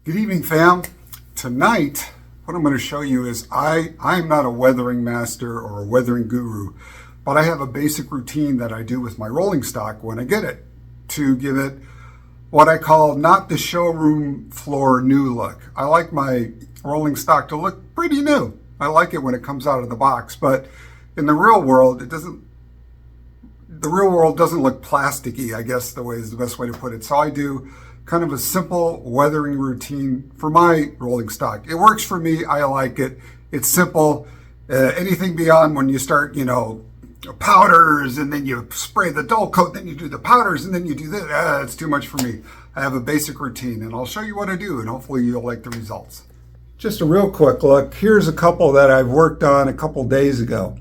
Good evening, fam. Tonight, what I'm going to show you is I'm not a weathering master or a weathering guru, but I have a basic routine that I do with my rolling stock when I get it to give it what I call not the showroom floor new look. I like my rolling stock to look pretty new. I like it when it comes out of the box, but in the real world, the real world doesn't look plasticky, I guess is the best way to put it. So I do kind of a simple weathering routine for my rolling stock. It works for me. I like it. It's simple. Anything beyond when you start, powders and then you spray the dull coat, then you do the powders and then you do this. It's too much for me. I have a basic routine and I'll show you what I do and hopefully you'll like the results. Just a real quick look. Here's a couple that I've worked on a couple days ago.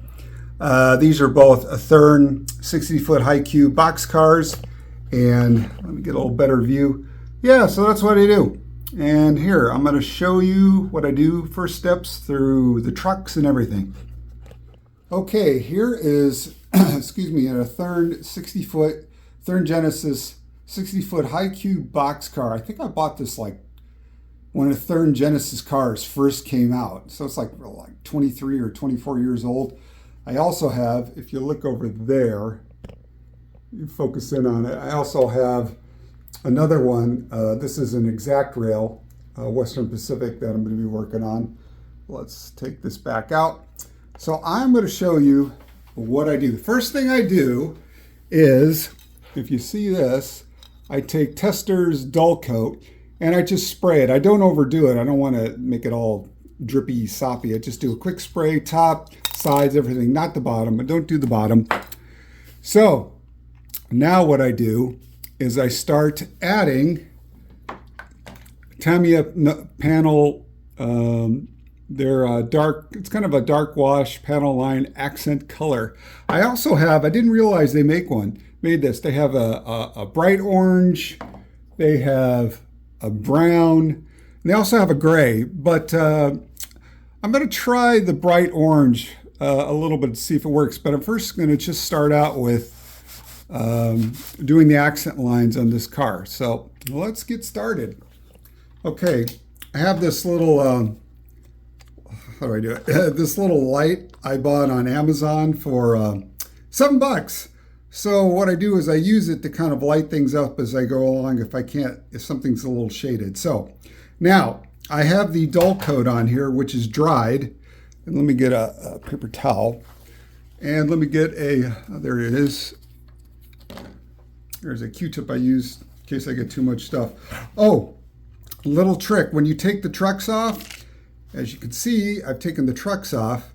These are both Athearn 60-foot high cube box cars. And let me get a little better view. Yeah, so that's what I do. And here, I'm going to show you what I do, first steps through the trucks and everything. Okay, here is, excuse me, an Athearn 60-foot, Athearn Genesis 60-foot high cube box car. I think I bought this like when Athearn Genesis cars first came out. So it's like 23 or 24 years old. I also have, if you look over there, you focus in on it, I also have another one. This is an exact rail, Western Pacific, that I'm going to be working on. Let's take this back out. So I'm going to show you what I do. The first thing I do is, if you see this, I take Tester's dull coat and I just spray it. I don't overdo it. I don't want to make it all drippy, soppy. I just do a quick spray, top, sides, everything, not the bottom, but don't do the bottom. So now what I do is I start adding Tamiya panel. They're dark, it's kind of a dark wash panel line accent color. I also have, I didn't realize they made this. They have a bright orange, they have a brown, and they also have a gray, but I'm going to try the bright orange a little bit to see if it works. But I'm first going to just start out with doing the accent lines on this car. So let's get started. Okay, I have this little, how do I do it? This little light I bought on Amazon for $7. So what I do is I use it to kind of light things up as I go along if something's a little shaded. So now I have the dull coat on here, which is dried. And let me get a paper towel. And let me get there it is. There's a Q-tip I use in case I get too much stuff. Oh, little trick. When you take the trucks off, as you can see, I've taken the trucks off.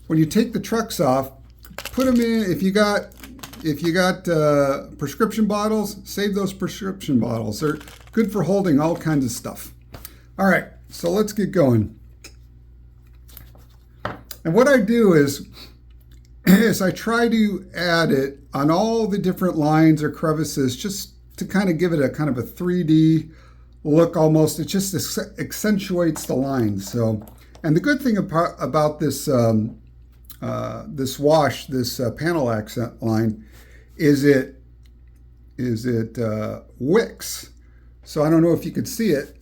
When you take the trucks off, put them in, if you got prescription bottles, save those prescription bottles. They're good for holding all kinds of stuff. All right, so let's get going. And what I do is I try to add it on all the different lines or crevices just to kind of give it a kind of a 3D look almost. It just accentuates the lines. So, and the good thing about this this wash, this panel accent line, is it wicks. So I don't know if you could see it,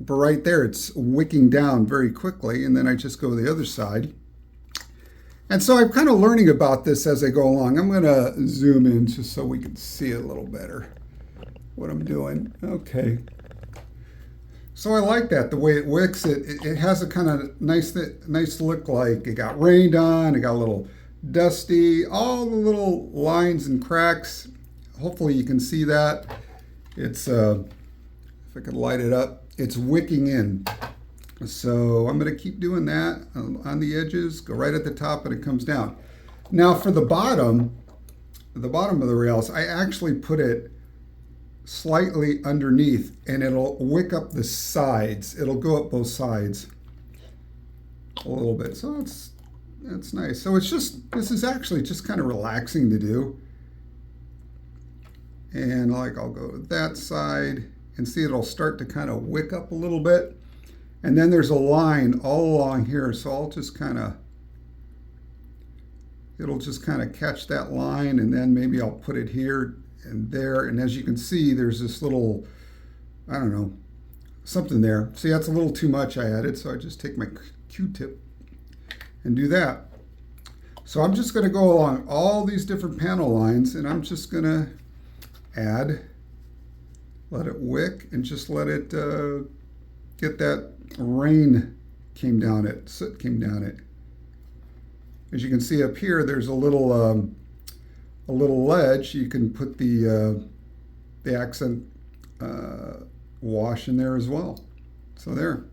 but right there it's wicking down very quickly. And then I just go to the other side. And so I'm kind of learning about this as I go along. I'm going to zoom in just so we can see it a little better, what I'm doing. Okay. So I like that, the way it wicks. It has a kind of nice look, like it got rained on, it got a little dusty, all the little lines and cracks. Hopefully you can see that. It's, if I could light it up, it's wicking in. So I'm going to keep doing that on the edges, go right at the top and it comes down. Now for the bottom of the rails, I actually put it slightly underneath and it'll wick up the sides. It'll go up both sides a little bit. So that's nice. So this is actually just kind of relaxing to do. And I'll go to that side and see it'll start to kind of wick up a little bit. And then there's a line all along here, so it'll just kind of catch that line, and then maybe I'll put it here and there. And as you can see, there's this little, I don't know, something there. See, that's a little too much I added, so I just take my Q-tip and do that. So I'm just going to go along all these different panel lines, and I'm just going to add, let it wick, and just let it get that rain came down it, soot came down it. As you can see up here, there's a little ledge. You can put the accent wash in there as well. So there.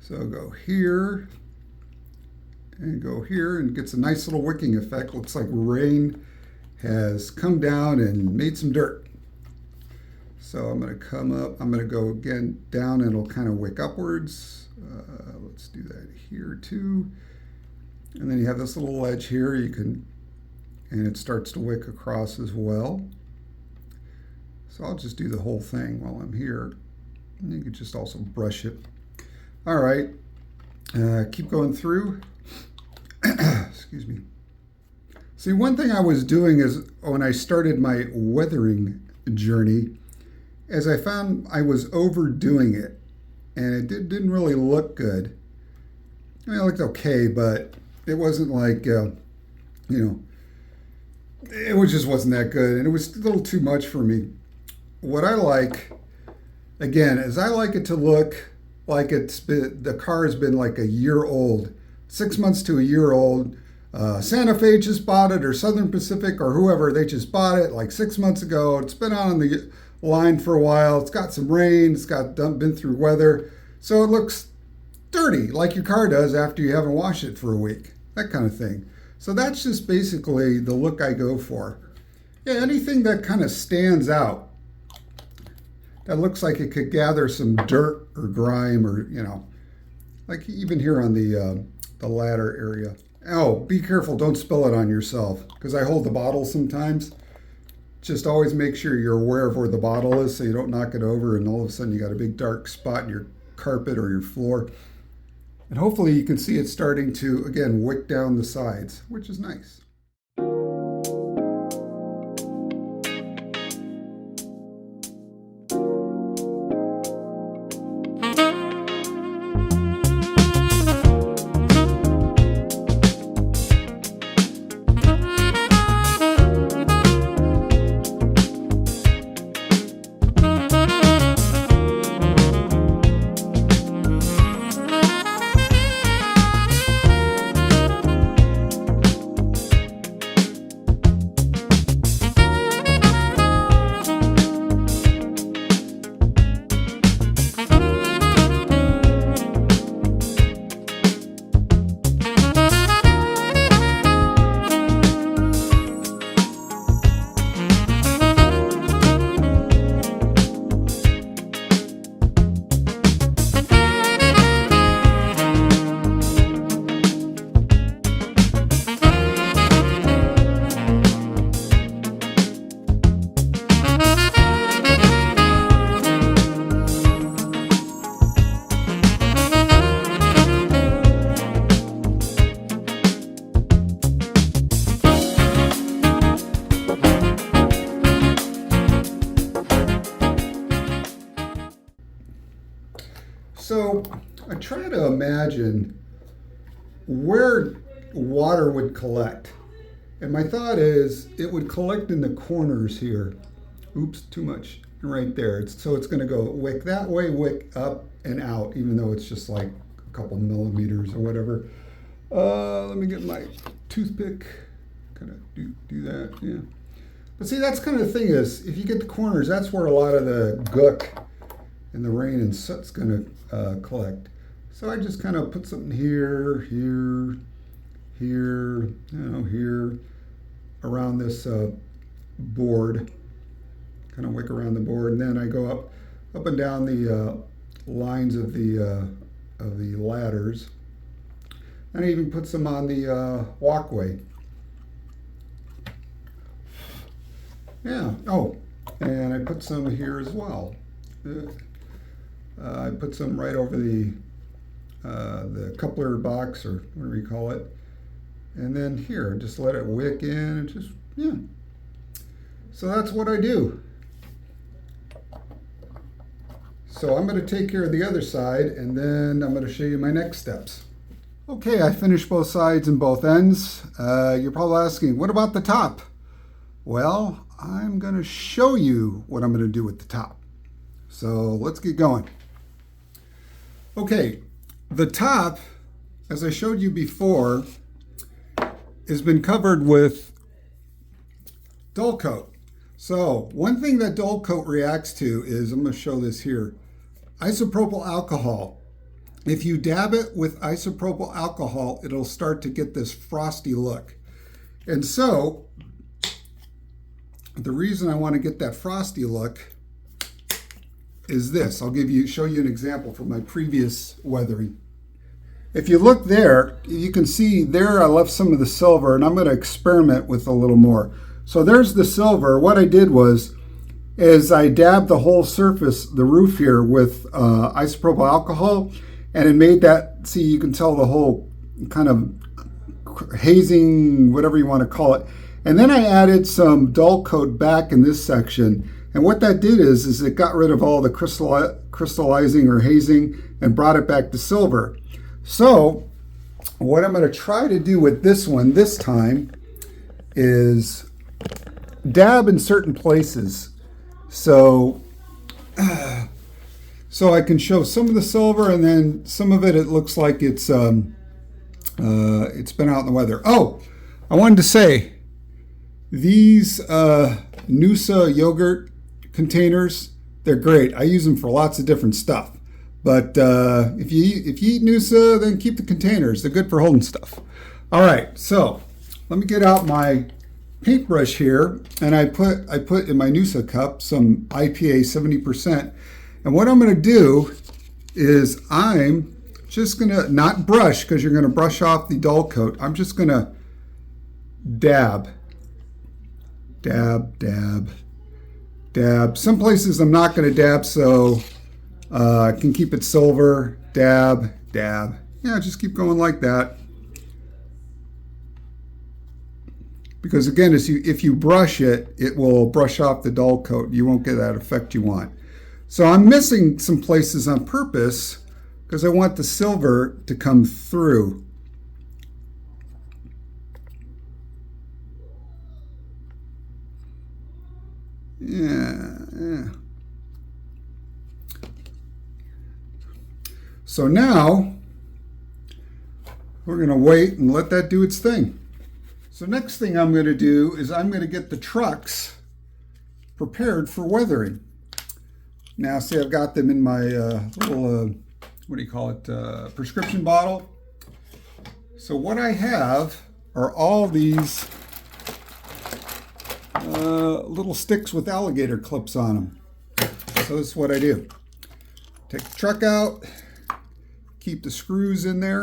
So go here and go here, and gets a nice little wicking effect. Looks like rain has come down and made some dirt. So I'm going to come up, I'm going to go again down, and it'll kind of wick upwards. Let's do that here too. And then you have this little ledge here, you can, and it starts to wick across as well. So I'll just do the whole thing while I'm here. And you could just also brush it. All right, keep going through. Excuse me. See, one thing I was doing is when I started my weathering journey, as I found I was overdoing it, and it didn't really look good. I mean, it looked okay, but it wasn't like, you know, just wasn't that good, and it was a little too much for me. What I like, again, is I like it to look like the car has been like a year old, 6 months to a year old. Santa Fe just bought it, or Southern Pacific, or whoever, they just bought it like 6 months ago. It's been on the line for a while. It's got some rain. It's been through weather. So it looks dirty, like your car does after you haven't washed it for a week, that kind of thing. So that's just basically the look I go for. Yeah, anything that kind of stands out, that looks like it could gather some dirt or grime, or, you know, like even here on the ladder area. Oh, be careful, don't spill it on yourself, because I hold the bottle sometimes. Just always make sure you're aware of where the bottle is so you don't knock it over and all of a sudden you got a big dark spot in your carpet or your floor. And hopefully you can see it starting to, again, wick down the sides, which is nice. So I try to imagine where water would collect. And my thought is it would collect in the corners here. Oops, too much. Right there. So it's going to go wick that way, wick up and out, even though it's just like a couple millimeters or whatever. Let me get my toothpick. Kind of do that, yeah. But see, that's kind of the thing is, if you get the corners, that's where a lot of the gook and the rain and soot's going to collect. So I just kind of put something here, here, here, around this board. Kind of wick around the board, and then I go up and down the lines of the ladders. And I even put some on the walkway. Yeah. Oh, and I put some here as well. I put some right over the coupler box, or whatever you call it. And then here, just let it wick in, and just, yeah. So that's what I do. So I'm going to take care of the other side, and then I'm going to show you my next steps. Okay, I finished both sides and both ends. You're probably asking, what about the top? Well, I'm going to show you what I'm going to do with the top. So let's get going. Okay, the top, as I showed you before, has been covered with dull coat. So one thing that dull coat reacts to is, I'm going to show this here, isopropyl alcohol. If you dab it with isopropyl alcohol, it'll start to get this frosty look. And so the reason I want to get that frosty look is this. I'll show you an example from my previous weathering. If you look there, you can see there I left some of the silver, and I'm going to experiment with a little more. So there's the silver. What I did is I dabbed the whole surface, the roof here, with isopropyl alcohol, and it made that, see, you can tell the whole kind of hazing, whatever you want to call it. And then I added some dull coat back in this section. And what that did is it got rid of all the crystallizing or hazing and brought it back to silver. So what I'm going to try to do with this one this time is dab in certain places. So I can show some of the silver, and then some of it looks like it's been out in the weather. Oh, I wanted to say, these Noosa yogurt containers, they're great. I use them for lots of different stuff. But if you eat Noosa, then keep the containers. They're good for holding stuff. All right, so let me get out my paintbrush here, and I put in my Noosa cup some IPA 70%. And what I'm going to do is I'm just going to not brush, because you're going to brush off the dull coat. I'm just going to dab. Dab, dab, dab. Some places I'm not going to dab, so I can keep it silver. Dab, dab. Yeah, just keep going like that. Because again, if you brush it, it will brush off the dull coat. You won't get that effect you want. So I'm missing some places on purpose because I want the silver to come through. Yeah. So now we're going to wait and let that do its thing. So next thing I'm going to do is I'm going to get the trucks prepared for weathering. Now, see, I've got them in my little, what do you call it, prescription bottle. So what I have are all these little sticks with alligator clips on them. So this is what I do. Take the truck out, keep the screws in there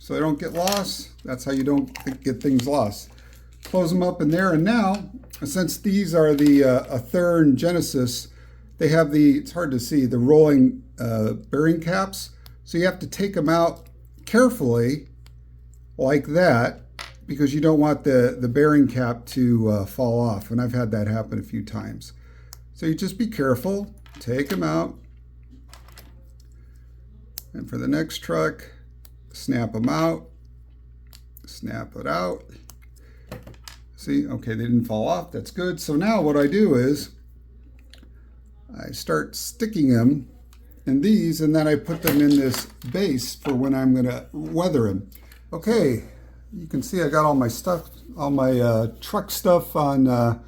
so they don't get lost. That's how you don't get things lost. Close them up in there, and now, since these are the Athearn Genesis, they have it's hard to see, the rolling bearing caps. So you have to take them out carefully like that, because you don't want the bearing cap to fall off. And I've had that happen a few times. So you just be careful, take them out. And for the next truck, snap them out, snap it out. See, okay, they didn't fall off, that's good. So now what I do is I start sticking them in these, and then I put them in this base for when I'm gonna weather them. Okay, you can see I got all my stuff, all my truck stuff on the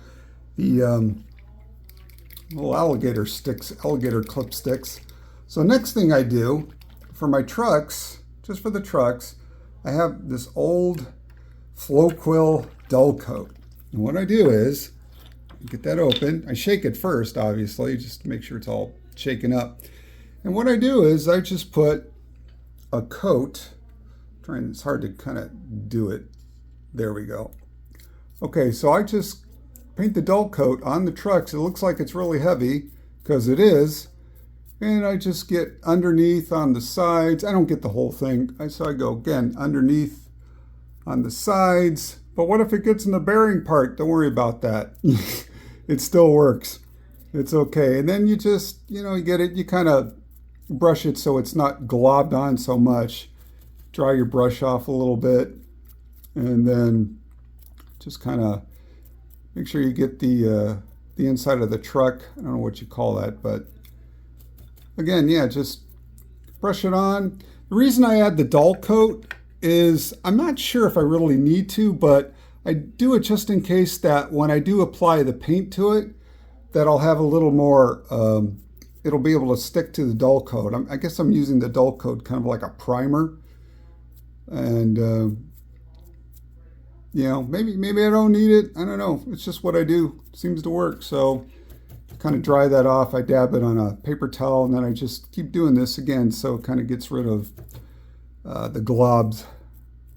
little alligator sticks, alligator clip sticks. So next thing I do for my trucks, just for the trucks, I have this old Flow Quill dull coat. And what I do is get that open. I shake it first, obviously, just to make sure it's all shaken up. And what I do is I just put a coat, it's hard to kind of do it. There we go. Okay, so I just paint the dull coat on the trucks. It looks like it's really heavy, because it is. And I just get underneath on the sides. I don't get the whole thing. So I go again underneath on the sides. But what if it gets in the bearing part? Don't worry about that. It still works. It's okay. And then you just, you get it, you kind of brush it so it's not globbed on so much. Dry your brush off a little bit, and then just kind of make sure you get the inside of the truck. I don't know what you call that, but again, yeah, just brush it on. The reason I add the dull coat is I'm not sure if I really need to, but I do it just in case that when I do apply the paint to it, that I'll have a little more, it'll be able to stick to the dull coat. I guess I'm using the dull coat kind of like a primer. And, maybe I don't need it. I don't know. It's just what I do. It seems to work. So kind of dry that off. I dab it on a paper towel, and then I just keep doing this again so it kind of gets rid of the globs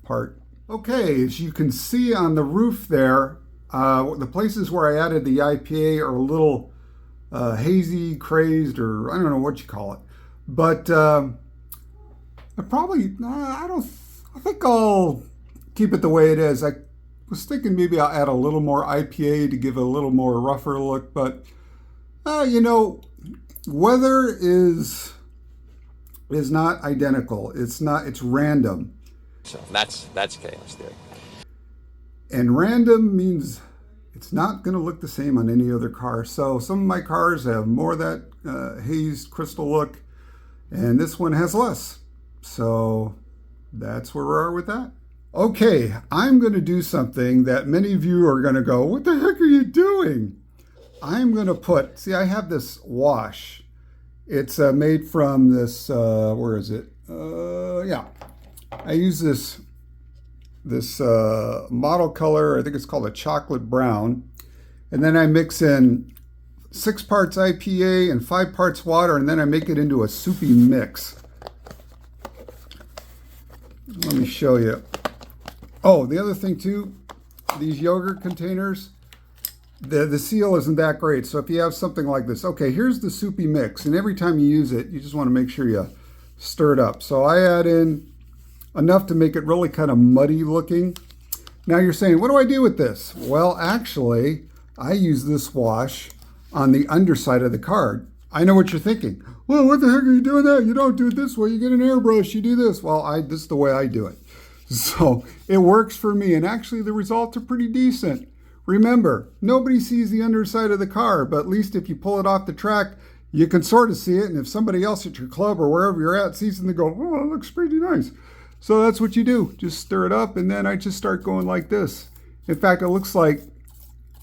part. Okay, as you can see on the roof there, the places where I added the IPA are a little hazy, crazed, or I don't know what you call it. But I think I'll keep it the way it is. I was thinking maybe I'll add a little more IPA to give it a little more rougher look, but weather is not identical. It's random. So that's chaos theory. And random means it's not going to look the same on any other car. So some of my cars have more of that hazed crystal look, and this one has less. So that's where we are with that. Okay, I'm going to do something that many of you are going to go, what the heck are you doing? I'm going to I have this wash. It's made from this, where is it? I use this model color, I think it's called a chocolate brown. And then I mix in 6 parts IPA and 5 parts water, and then I make it into a soupy mix. Let me show you. Oh, the other thing too, these yogurt containers, the seal isn't that great. So if you have something like this, okay, here's the soupy mix. And every time you use it, you just want to make sure you stir it up. So I add in enough to make it really kind of muddy looking. Now you're saying, what do I do with this? Well, actually, I use this wash on the underside of the car. I know what you're thinking. Well, what the heck are you doing that? You don't do it this way. You get an airbrush, you do this. Well, this is the way I do it. So it works for me. And actually the results are pretty decent. Remember, nobody sees the underside of the car, but at least if you pull it off the track, you can sort of see it. And if somebody else at your club or wherever you're at sees it, and they go, oh, it looks pretty nice. So that's what you do. Just stir it up, and then I just start going like this. In fact, it looks like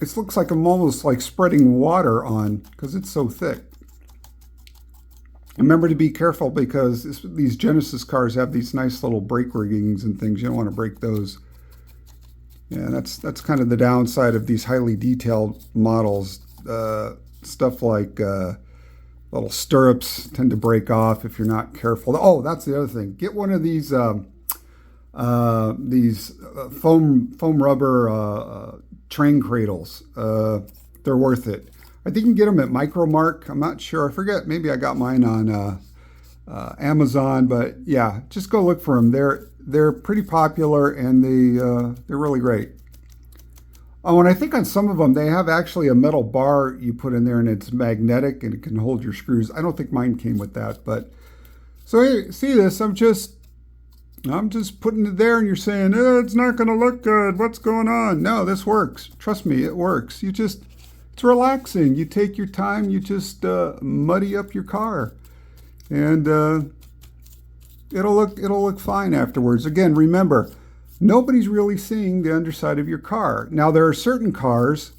I'm almost like spreading water on because it's so thick. Remember to be careful because these Genesis cars have these nice little brake riggings and things. You don't want to break those. Yeah, that's kind of the downside of these highly detailed models. Stuff like little stirrups tend to break off if you're not careful. Oh, that's the other thing. Get one of these foam rubber train cradles. They're worth it. I think you can get them at Micromark. I'm not sure. I forget. Maybe I got mine on Amazon, but yeah, just go look for them. They're pretty popular, and they're really great. Oh, and I think on some of them, they have actually a metal bar you put in there, and it's magnetic, and it can hold your screws. I don't think mine came with that, but so hey, see this? I'm just putting it there, and you're saying, it's not going to look good. What's going on? No, this works. Trust me, it works. It's relaxing. You take your time. You just muddy up your car, and it'll look fine afterwards. Again, remember, nobody's really seeing the underside of your car. Now, there are certain cars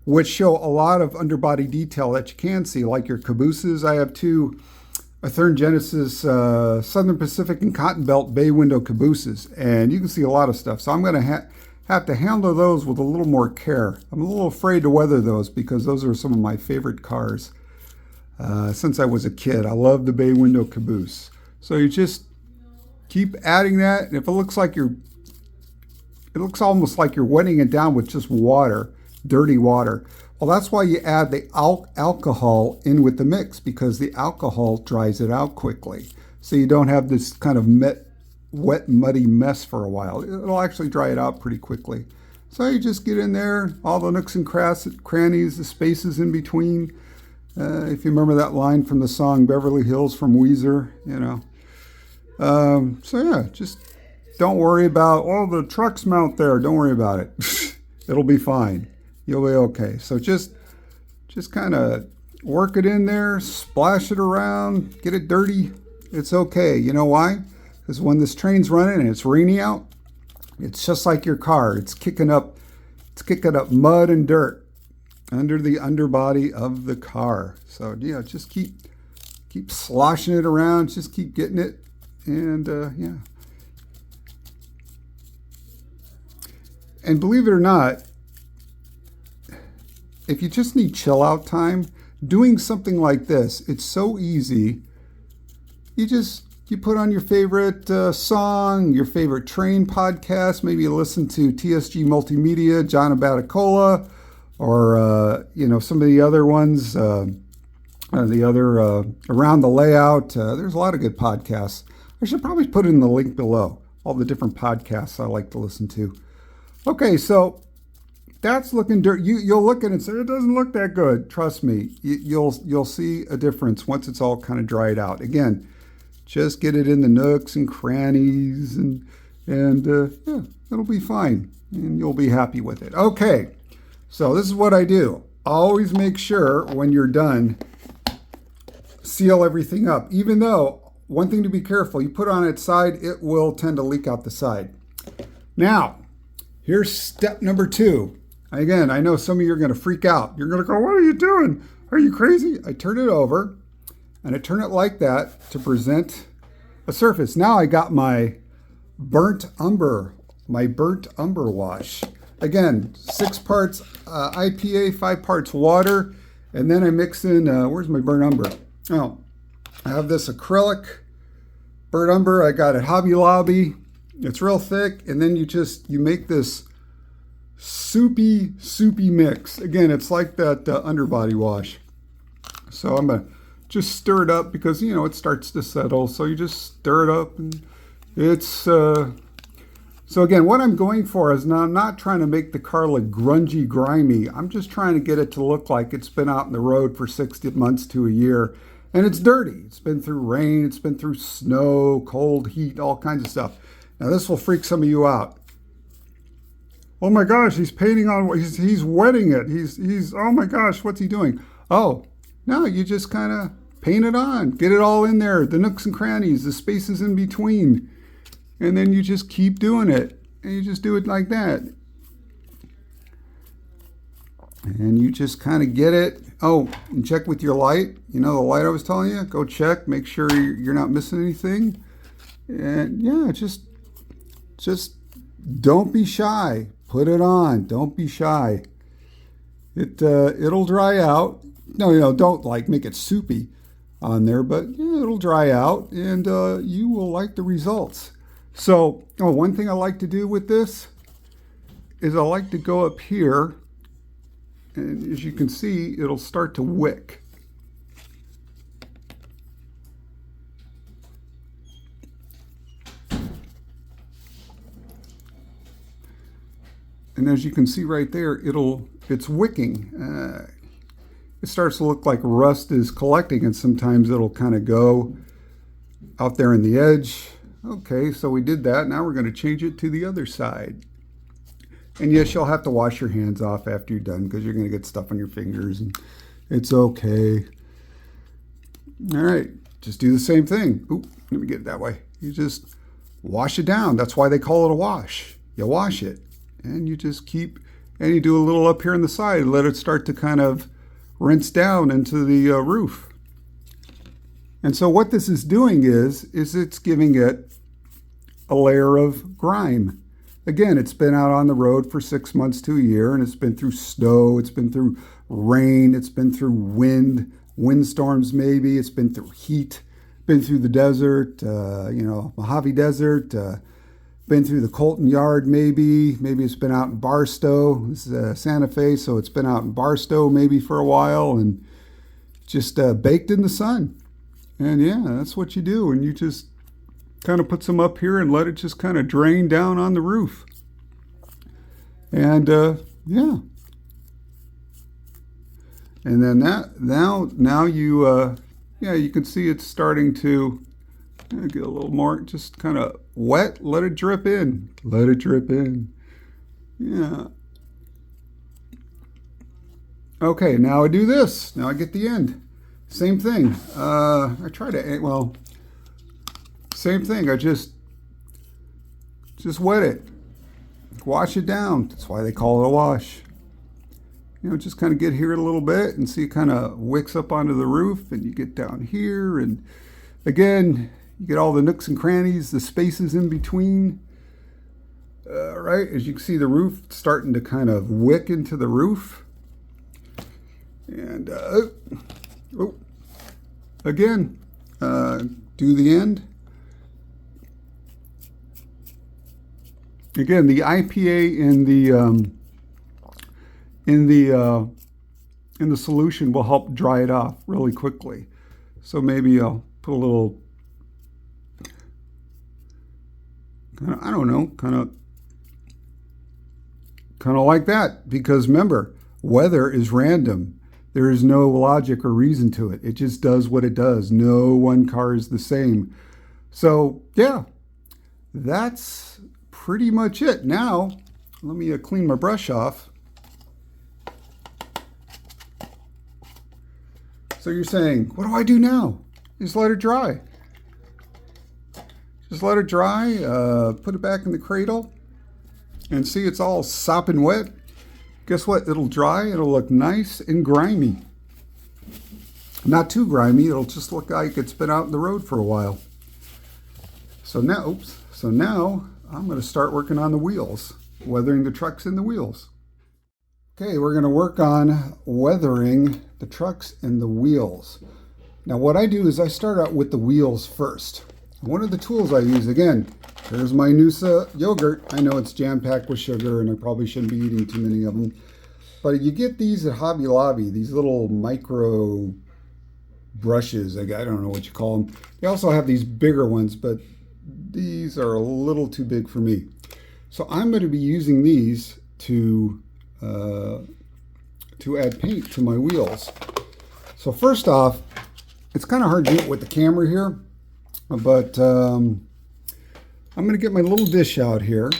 which show a lot of underbody detail that you can see, like your cabooses. I have 2 Athearn Genesis Southern Pacific and Cotton Belt bay window cabooses, and you can see a lot of stuff. So I'm going to have to handle those with a little more care. I'm a little afraid to weather those because those are some of my favorite cars since I was a kid. I love the bay window caboose. So you just keep adding that, and if it looks almost like you're wetting it down with just water, dirty water. Well, that's why you add the alcohol in with the mix, because the alcohol dries it out quickly. So you don't have this kind of wet, muddy mess for a while. It'll actually dry it out pretty quickly. So you just get in there, all the nooks and crannies, the spaces in between, If you remember that line from the song Beverly Hills from Weezer, you know. So yeah, just don't worry about, oh, the trucks mount there. Don't worry about it. It'll be fine. You'll be okay. So just kind of work it in there, splash it around, get it dirty. It's okay. You know why? Because when this train's running and it's rainy out, it's just like your car. It's kicking up mud and dirt under the underbody of the car. So yeah, just keep sloshing it around, just keep getting it, and yeah. And believe it or not, if you just need chill out time, doing something like this, it's so easy. You put on your favorite song, your favorite train podcast. Maybe you listen to TSG Multimedia, John Abaticola, or some of the other ones, Around the Layout. There's a lot of good podcasts. I should probably put in the link below, all the different podcasts I like to listen to. Okay, so that's looking dirty. You'll look at it and say, it doesn't look that good. Trust me, you'll see a difference once it's all kind of dried out. Again, just get it in the nooks and crannies, and yeah, it'll be fine, and you'll be happy with it. Okay, so this is what I do. Always make sure when you're done, seal everything up. Even though, one thing to be careful, you put it on its side, it will tend to leak out the side. Now, here's step number 2. Again, I know some of you are going to freak out. You're going to go, what are you doing? Are you crazy? I turn it over, and I turn it like that to present a surface. Now I got my burnt umber wash. Again, 6 parts IPA, 5 parts water, and then I mix in, where's my burnt umber? Oh, I have this acrylic burnt umber I got at Hobby Lobby. It's real thick, and then you make this soupy mix. Again, it's like that underbody wash. So I'm gonna just stir it up because it starts to settle. So you just stir it up, and it's so again, what I'm going for is now I'm not trying to make the car look grungy, grimy. I'm just trying to get it to look like it's been out in the road for 6 months to a year, and it's dirty. It's been through rain, it's been through snow, cold, heat, all kinds of stuff. Now this will freak some of you out. Oh my gosh, he's painting on, he's wetting it. He's oh my gosh, what's he doing? Oh, no, you just kind of paint it on, get it all in there, the nooks and crannies, the spaces in between. And then you just keep doing it. And you just do it like that. And you just kind of get it. Oh, and check with your light. The light I was telling you? Go check, make sure you're not missing anything. And yeah, just don't be shy. Put it on. Don't be shy. It'll dry out. No, don't make it soupy on there, but yeah, it'll dry out, and you will like the results. So, one thing I like to do with this is I like to go up here, and as you can see, it'll start to wick. And as you can see right there, it's wicking. It starts to look like rust is collecting, and sometimes it'll kind of go out there in the edge. Okay, so we did that. Now we're going to change it to the other side. And yes, you'll have to wash your hands off after you're done because you're going to get stuff on your fingers, and it's okay. All right, just do the same thing. Oop, let me get it that way. You just wash it down. That's why they call it a wash. You wash it, and you just keep, and you do a little up here on the side. Let it start to kind of rinse down into the roof. And so what this is doing is it's giving it a layer of grime. Again, it's been out on the road for 6 months to a year, and it's been through snow, it's been through rain, it's been through windstorms maybe, it's been through heat, been through the desert, Mojave Desert, been through the Colton Yard maybe it's been out in Barstow. This is Santa Fe, so it's been out in Barstow maybe for a while, and just baked in the sun. And yeah, that's what you do, and you just kind of put some up here and let it just kind of drain down on the roof. And yeah. And then now you, yeah, you can see it's starting to get a little more, just kind of wet. Let it drip in. Let it drip in. Yeah. Okay, now I do this. Now I get the end. Same thing. I try to, well, same thing. I just wet it. Wash it down. That's why they call it a wash. You know, just kind of get here a little bit and see it kind of wicks up onto the roof, and you get down here, and again, you get all the nooks and crannies, the spaces in between. Right, as you can see, the roof starting to kind of wick into the roof. And again, do the end. Again, the IPA in the solution will help dry it off really quickly. So maybe I'll put a little, I don't know, kind of like that, because remember, weather is random. There is no logic or reason to it. It just does what it does. No one car is the same. So yeah, that's pretty much it. Now, let me clean my brush off. So you're saying, what do I do now? Just let it dry. Just let it dry, put it back in the cradle, and see it's all sopping wet. Guess what? It'll dry, it'll look nice and grimy. Not too grimy, it'll just look like it's been out in the road for a while. So now, I'm going to start working on the wheels, weathering the trucks and the wheels. Okay, we're going to work on weathering the trucks and the wheels. Now what I do is I start out with the wheels first. One of the tools I use, again, here's my Noosa yogurt. I know it's jam-packed with sugar and I probably shouldn't be eating too many of them. But you get these at Hobby Lobby, these little micro brushes. I don't know what you call them. They also have these bigger ones, but these are a little too big for me. So I'm going to be using these to add paint to my wheels. So first off, it's kind of hard to do it with the camera here, but I'm going to get my little dish out here.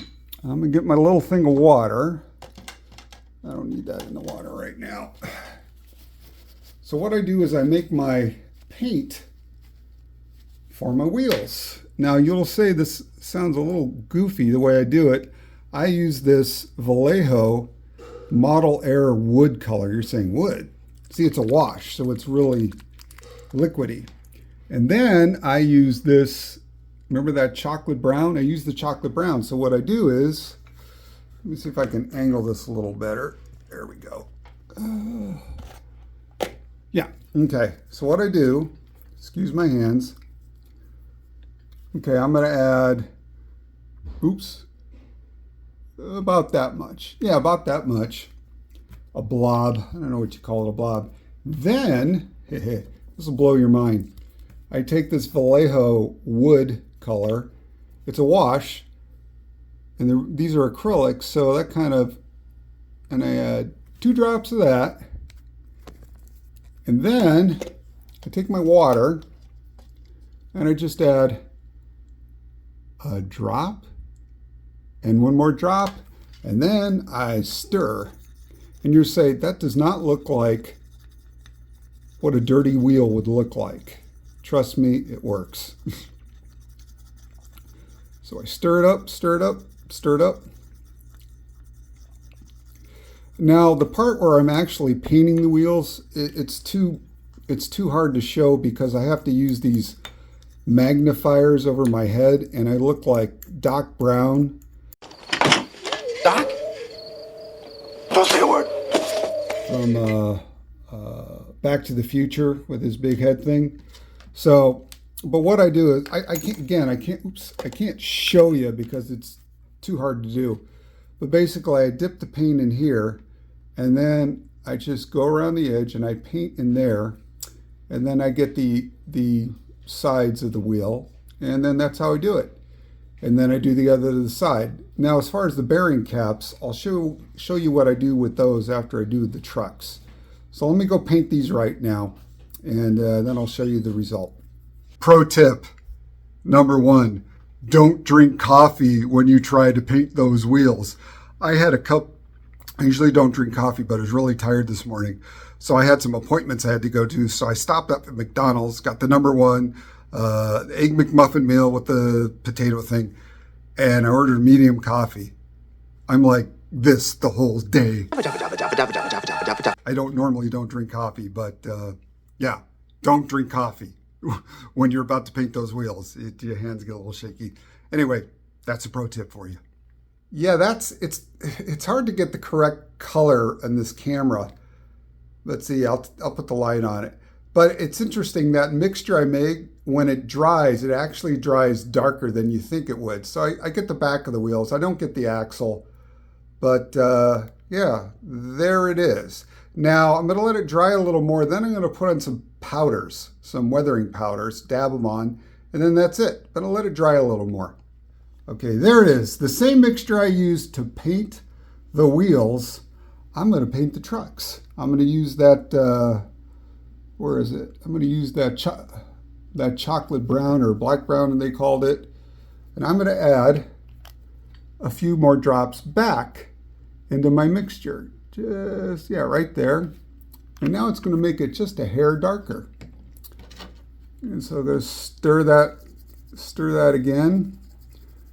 I'm going to get my little thing of water. I don't need that in the water right now. So what I do is I make my paint for my wheels. Now you'll say this sounds a little goofy the way I do it. I use this Vallejo Model Air wood color. You're saying wood? See, it's a wash, so it's really liquidy. And then I use this, remember that chocolate brown? I use the chocolate brown. So what I do is, let me see if I can angle this a little better. There we go. Yeah, okay. So what I do, excuse my hands. Okay, I'm going to add, about that much. Yeah, about that much. A blob. I don't know what you call it, a blob. Then, this will blow your mind. I take this Vallejo wood color. It's a wash, and these are acrylics, so that kind of, and I add 2 drops of that. And then I take my water, and I just add a drop, and 1 more drop, and then I stir. And you say, that does not look like what a dirty wheel would look like. Trust me, it works. So I stir it up, stir it up, stir it up. Now the part where I'm actually painting the wheels, it's too hard to show because I have to use these magnifiers over my head, and I look like Doc Brown. Doc? Don't say a word. From Back to the Future with his big head thing. So, but what I do is I can't show you because it's too hard to do. But basically, I dip the paint in here, and then I just go around the edge and I paint in there, and then I get the sides of the wheel, and then that's how I do it. And then I do the other to the side. Now, as far as the bearing caps, I'll show you what I do with those after I do the trucks. So let me go paint these right now, and then I'll show you the result. Pro tip number 1, don't drink coffee when you try to paint those wheels. I had a cup. I usually don't drink coffee, but I was really tired this morning. So I had some appointments I had to go to. So I stopped up at McDonald's, got the number 1 egg McMuffin meal with the potato thing, and I ordered medium coffee. I'm like this the whole day. I normally don't drink coffee, but yeah, don't drink coffee when you're about to paint those wheels. Your hands get a little shaky. Anyway, that's a pro tip for you. Yeah, it's hard to get the correct color in this camera. Let's see, I'll put the light on it. But it's interesting, that mixture I made, when it dries, it actually dries darker than you think it would. So I get the back of the wheels. I don't get the axle. But yeah, there it is. Now I'm going to let it dry a little more. Then I'm going to put on some powders, some weathering powders, dab them on, and then that's it. I'm going to let it dry a little more. Okay, there it is. The same mixture I used to paint the wheels, I'm going to paint the trucks. I'm going to use that, where is it? I'm going to use that chocolate brown or black brown, they called it. And I'm going to add a few more drops back into my mixture. Just, yeah, right there. And now it's going to make it just a hair darker. And so I'm going to stir that again.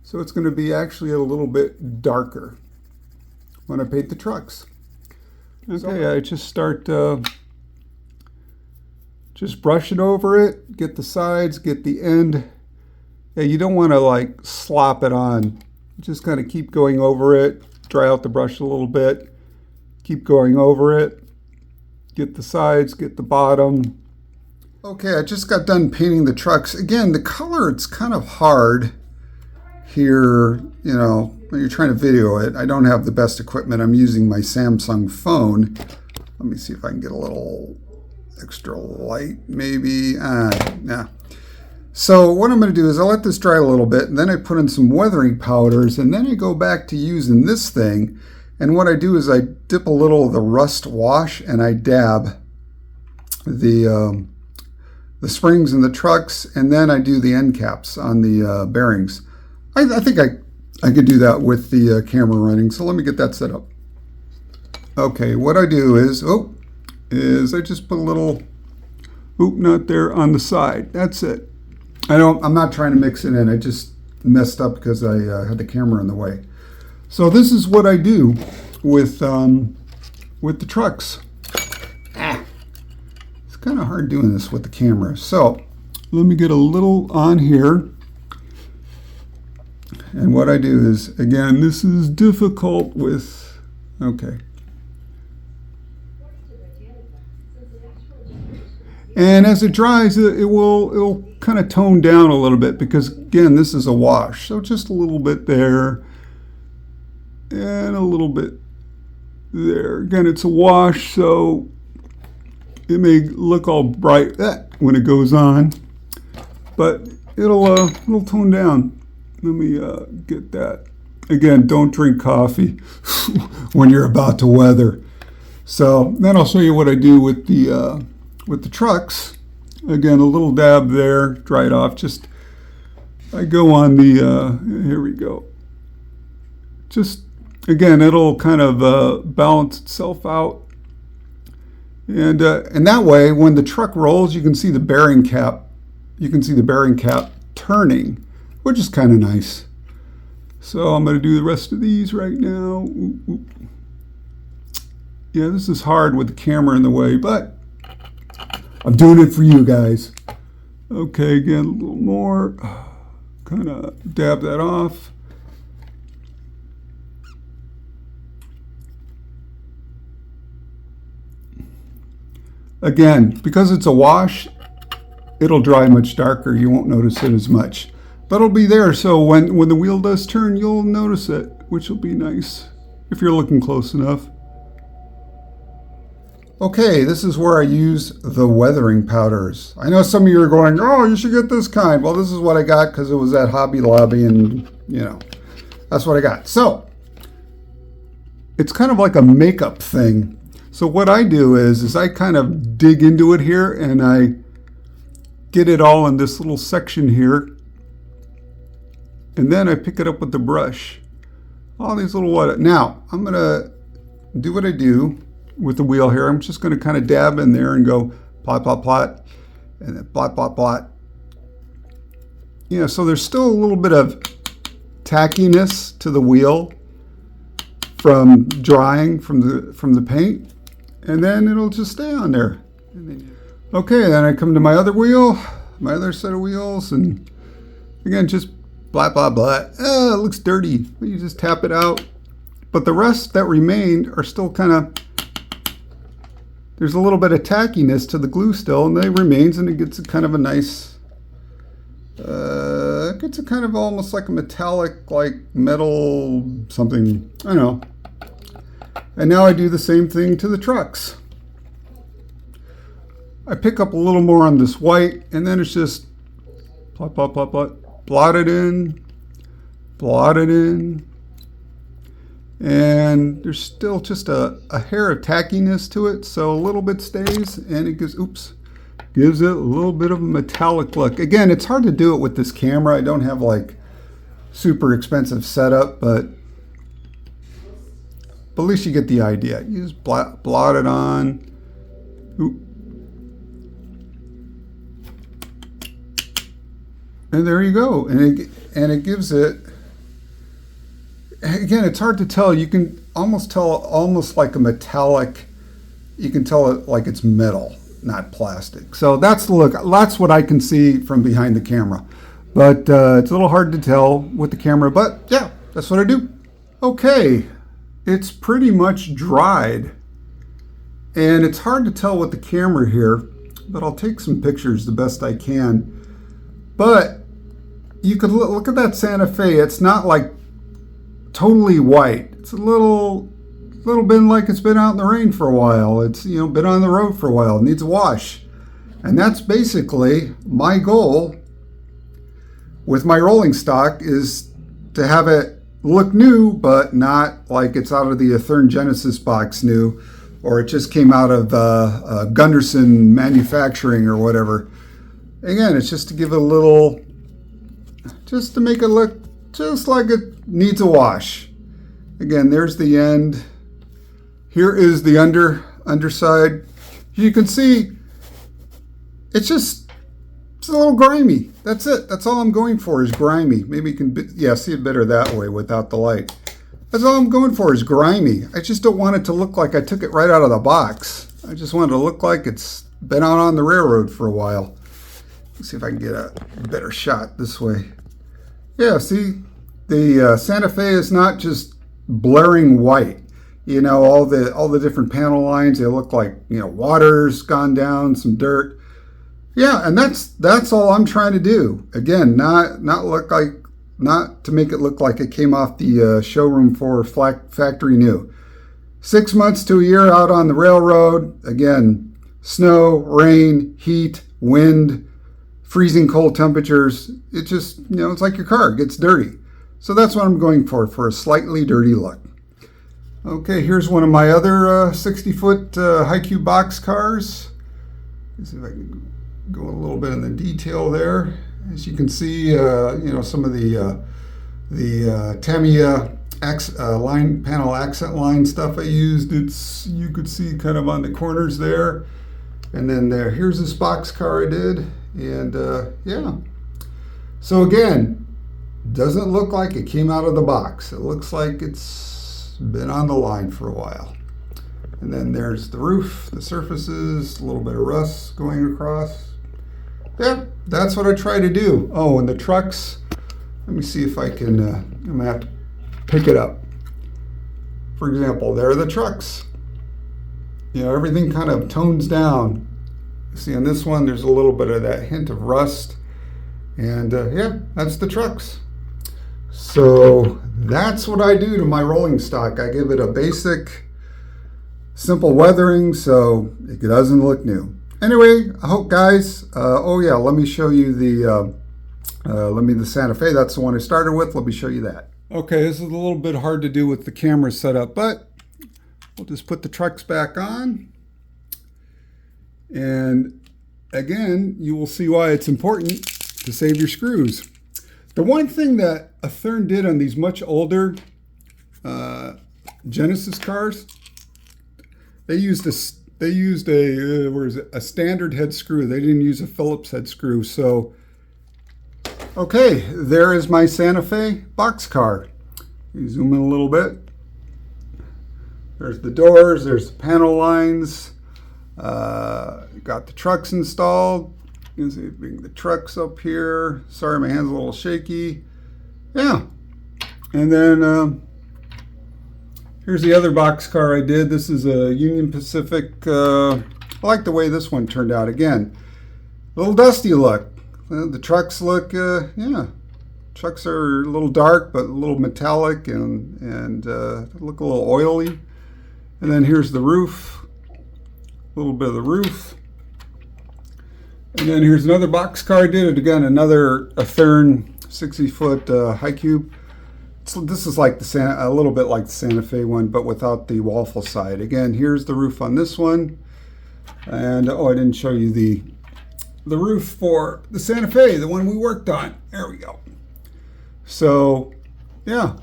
So it's going to be actually a little bit darker when I paint the trucks. Okay, so I just start just brushing over it, get the sides, get the end. Yeah, you don't want to like slop it on. Just kind of keep going over it, dry out the brush a little bit, keep going over it, get the sides, get the bottom. Okay, I just got done painting the trucks. Again, the color, it's kind of hard here, you know, when you're trying to video it. I don't have the best equipment. I'm using my Samsung phone. Let me see if I can get a little extra light, maybe. Yeah. So what I'm going to do is I'll let this dry a little bit, and then I put in some weathering powders, and then I go back to using this thing. And what I do is I dip a little of the rust wash, and I dab the springs in the trucks, and then I do the end caps on the bearings. I think I could do that with the camera running. So let me get that set up. Okay, what I do is I just put a little nut there on the side. That's it. I'm not trying to mix it in. I just messed up because I had the camera in the way. So this is what I do with the trucks. It's kind of hard doing this with the camera. So let me get a little on here. And what I do is, again, this is difficult with, okay. And as it dries, it'll kind of tone down a little bit because, again, this is a wash. So just a little bit there and a little bit there. Again, it's a wash, so it may look all bright when it goes on, but it'll tone down. Let me get that. Again, don't drink coffee when you're about to weather. So then I'll show you what I do with the trucks. Again, a little dab there, dry it off. Just, I go on the, here we go. Just, again, it'll kind of balance itself out. And that way, when the truck rolls, you can see the bearing cap. You can see the bearing cap turning, which is kind of nice. So I'm going to do the rest of these right now. Yeah, this is hard with the camera in the way, but I'm doing it for you guys. Okay, again, a little more. Kind of dab that off. Again, because it's a wash, it'll dry much darker. You won't notice it as much. But it'll be there, so when the wheel does turn, you'll notice it, which will be nice if you're looking close enough. Okay, this is where I use the weathering powders. I know some of you are going, oh, you should get this kind. Well, this is what I got because it was at Hobby Lobby, and, you know, that's what I got. So, it's kind of like a makeup thing. So what I do is I kind of dig into it here and I get it all in this little section here. And then I pick it up with the brush. All these little water. Now, I'm going to do what I do with the wheel here. I'm just going to kind of dab in there and go plot, plot, plot. And then plot, plot, plot. Yeah, so there's still a little bit of tackiness to the wheel from drying from the paint. And then it'll just stay on there. Okay, then I come to my other wheel, my other set of wheels, and again, just blah, blah, blah. Oh, it looks dirty. You just tap it out. But the rest that remained are still kind of, there's a little bit of tackiness to the glue still, and it remains, and it gets a kind of a nice, it gets a kind of almost like a metallic, like metal something, I don't know. And now I do the same thing to the trucks. I pick up a little more on this white, and then it's just plot, plot, plot, plot, blot it in, and there's still just a hair of tackiness to it, so a little bit stays, and it gives, gives it a little bit of a metallic look. Again, it's hard to do it with this camera. I don't have like super expensive setup, but at least you get the idea. You just blot it on. Oop. And there you go. And it gives it, again, it's hard to tell. You can almost tell, almost like a metallic, you can tell it like it's metal, not plastic. So that's the look. That's what I can see from behind the camera. But it's a little hard to tell with the camera, but yeah, that's what I do. Okay, it's pretty much dried. And it's hard to tell with the camera here, but I'll take some pictures the best I can. But you could look at that Santa Fe. It's not like totally white. It's a little bit like it's been out in the rain for a while. It's, you know, been on the road for a while. It needs a wash. And that's basically my goal with my rolling stock, is to have it look new, but not like it's out of the Athearn Genesis box new, or it just came out of Gunderson manufacturing or whatever. Again, it's just to give it a little, just to make it look just like it needs a wash. Again, there's the end. Here is the underside. You can see it's a little grimy. That's it. That's all I'm going for, is grimy. Maybe you can, see it better that way without the light. That's all I'm going for, is grimy. I just don't want it to look like I took it right out of the box. I just want it to look like it's been out on the railroad for a while. Let's see if I can get a better shot this way. Yeah, see, the Santa Fe is not just blaring white. You know, all the different panel lines, they look like, you know, water's gone down, some dirt. Yeah, and that's all I'm trying to do. Again, not to make it look like it came off the showroom for factory new. 6 months to a year out on the railroad. Again, snow, rain, heat, wind, freezing cold temperatures. It just, you know, it's like your car, it gets dirty. So that's what I'm going for a slightly dirty look. Okay, here's one of my other 60-foot high-cube box cars. Let's see if I can go a little bit in the detail there. As you can see, you know, some of the Tamiya line panel accent line stuff I used. You could see kind of on the corners there. And then here's this box car I did. And yeah, so again, doesn't look like it came out of the box. It looks like it's been on the line for a while. And then there's the roof, the surfaces, a little bit of rust going across. Yeah, that's what I try to do. Oh, and the trucks, let me see if I can, I'm gonna have to pick it up. For example, there are the trucks. You know, everything kind of tones down. See, on this one, there's a little bit of that hint of rust. And yeah, that's the trucks. So that's what I do to my rolling stock. I give it a basic, simple weathering so it doesn't look new. Anyway, I hope, guys, oh yeah, let me show you the Santa Fe. That's the one I started with. Let me show you that. Okay, this is a little bit hard to do with the camera set up, but we'll just put the trucks back on. And again, you will see why it's important to save your screws. The one thing that Athearn did on these much older Genesis cars, they used a standard head screw. They didn't use a Phillips head screw. So, okay, there is my Santa Fe boxcar. You zoom in a little bit. There's the doors. There's the panel lines. Got the trucks installed. You can see bring the trucks up here. Sorry, my hand's a little shaky. Yeah, and then here's the other boxcar I did. This is a Union Pacific. I like the way this one turned out. Again, a little dusty look. The trucks look, yeah, trucks are a little dark, but a little metallic and look a little oily. And then here's the roof, a little bit of the roof. And then here's another boxcar I did. Again, another Athearn 60-foot high cube. So this is like a little bit like the Santa Fe one, but without the waffle side. Again, here's the roof on this one. And oh, I didn't show you the roof for the Santa Fe, the one we worked on. There we go. So, yeah,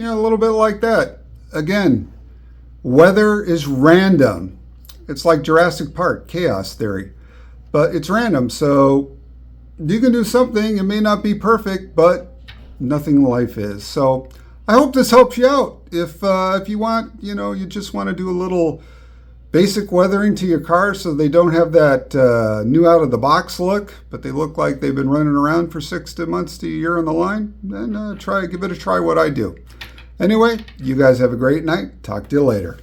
a little bit like that. Again, weather is random. It's like Jurassic Park, chaos theory. But it's random, so you can do something. It may not be perfect, but nothing in life is. So I hope this helps you out. If you want, you just want to do a little basic weathering to your car so they don't have that new out of the box look, but they look like they've been running around for 6 months to a year on the line, then give it a try what I do. Anyway, you guys have a great night. Talk to you later.